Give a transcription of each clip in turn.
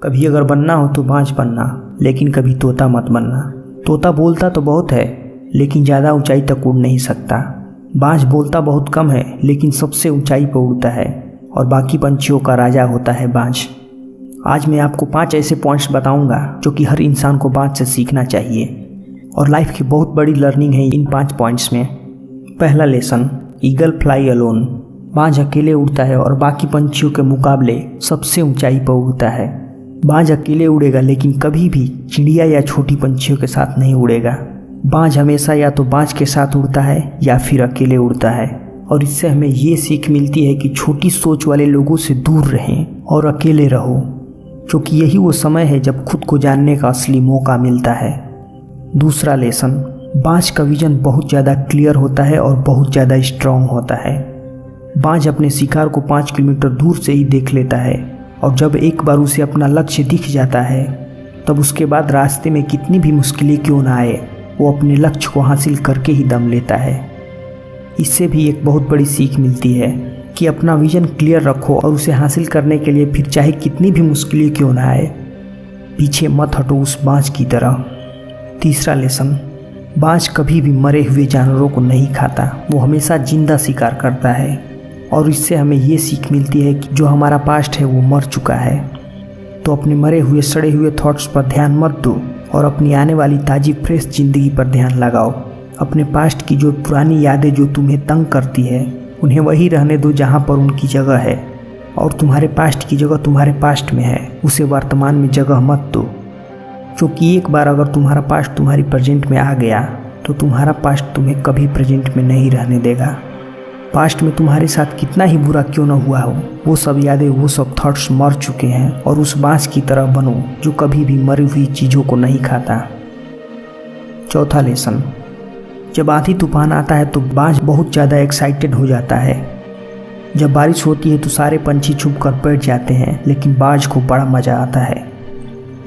कभी अगर बनना हो तो बाज बनना, लेकिन कभी तोता मत बनना। तोता बोलता तो बहुत है, लेकिन ज़्यादा ऊंचाई तक उड़ नहीं सकता। बाज बोलता बहुत कम है, लेकिन सबसे ऊंचाई पर उड़ता है और बाकी पंछियों का राजा होता है बाज। आज मैं आपको 5 ऐसे पॉइंट्स बताऊंगा जो कि हर इंसान को बाज से सीखना चाहिए और लाइफ की बहुत बड़ी लर्निंग है इन 5 पॉइंट्स में। पहला लेसन, ईगल फ्लाई अलोन। बाज अकेले उड़ता है और बाकी पंछियों के मुकाबले सबसे ऊंचाई पर उड़ता है। बाज अकेले उड़ेगा, लेकिन कभी भी चिड़िया या छोटी पंछियों के साथ नहीं उड़ेगा। बाज हमेशा या तो बाज के साथ उड़ता है या फिर अकेले उड़ता है और इससे हमें ये सीख मिलती है कि छोटी सोच वाले लोगों से दूर रहें और अकेले रहो, क्योंकि यही वो समय है जब खुद को जानने का असली मौका मिलता है। दूसरा लेसन, बाज का विजन बहुत ज़्यादा क्लियर होता है और बहुत ज़्यादा स्ट्रांग होता है। बाज अपने शिकार को 5 किलोमीटर दूर से ही देख लेता है और जब एक बार उसे अपना लक्ष्य दिख जाता है, तब उसके बाद रास्ते में कितनी भी मुश्किलें क्यों ना आए, वो अपने लक्ष्य को हासिल करके ही दम लेता है। इससे भी एक बहुत बड़ी सीख मिलती है कि अपना विजन क्लियर रखो और उसे हासिल करने के लिए फिर चाहे कितनी भी मुश्किलें क्यों ना आए, पीछे मत हटो उस बाज की तरह। तीसरा लेसन, बाज कभी भी मरे हुए जानवरों को नहीं खाता, वो हमेशा जिंदा शिकार करता है और इससे हमें ये सीख मिलती है कि जो हमारा पास्ट है वो मर चुका है, तो अपने मरे हुए सड़े हुए थॉट्स पर ध्यान मत दो और अपनी आने वाली ताज़ी फ्रेश ज़िंदगी पर ध्यान लगाओ। अपने पास्ट की जो पुरानी यादें जो तुम्हें तंग करती है, उन्हें वही रहने दो जहाँ पर उनकी जगह है और तुम्हारे पास्ट की जगह तुम्हारे पास्ट में है, उसे वर्तमान में जगह मत दो। क्योंकि एक बार अगर तुम्हारा पास्ट तुम्हारी प्रेजेंट में आ गया तो तुम्हारा पास्ट तुम्हें कभी प्रेजेंट में नहीं रहने देगा। पास्ट में तुम्हारे साथ कितना ही बुरा क्यों न हुआ हो, वो सब यादें, वो सब थॉट्स मर चुके हैं और उस बाज की तरह बनो जो कभी भी मरी हुई चीज़ों को नहीं खाता। चौथा लेसन, जब आंधी तूफान आता है तो बाज बहुत ज़्यादा एक्साइटेड हो जाता है। जब बारिश होती है तो सारे पंछी छुप कर बैठ जाते हैं, लेकिन बाज को बड़ा मज़ा आता है।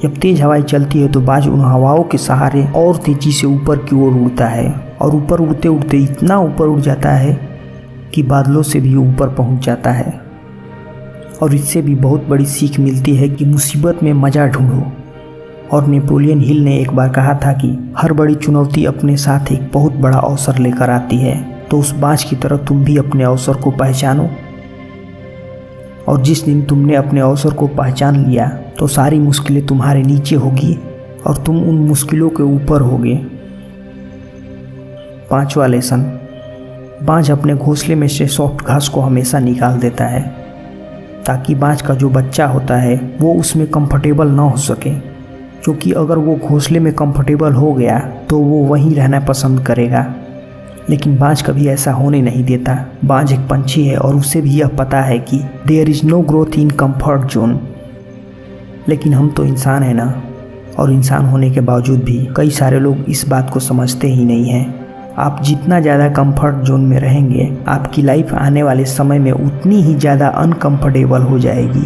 जब तेज़ हवाएं चलती है तो बाज उन हवाओं के सहारे और तेज़ी से ऊपर की ओर उड़ता है और ऊपर उड़ते उड़ते इतना ऊपर उड़ जाता है कि बादलों से भी ऊपर पहुंच जाता है। और इससे भी बहुत बड़ी सीख मिलती है कि मुसीबत में मज़ा ढूंढो। और नेपोलियन हिल ने एक बार कहा था कि हर बड़ी चुनौती अपने साथ एक बहुत बड़ा अवसर लेकर आती है, तो उस बाज की तरह तुम भी अपने अवसर को पहचानो और जिस दिन तुमने अपने अवसर को पहचान लिया तो सारी मुश्किलें तुम्हारे नीचे होगी और तुम उन मुश्किलों के ऊपर होगे। पांचवा लेसन, बाज अपने घोंसले में से सॉफ्ट घास को हमेशा निकाल देता है ताकि बाज का जो बच्चा होता है वो उसमें कंफर्टेबल ना हो सके, क्योंकि अगर वो घोंसले में कंफर्टेबल हो गया तो वो वहीं रहना पसंद करेगा। लेकिन बाज कभी ऐसा होने नहीं देता। बाज एक पंछी है और उसे भी यह पता है कि there is no growth in comfort zone. लेकिन हम तो इंसान हैं ना, और इंसान होने के बावजूद भी कई सारे लोग इस बात को समझते ही नहीं हैं। आप जितना ज़्यादा कंफर्ट जोन में रहेंगे, आपकी लाइफ आने वाले समय में उतनी ही ज़्यादा अनकंफर्टेबल हो जाएगी।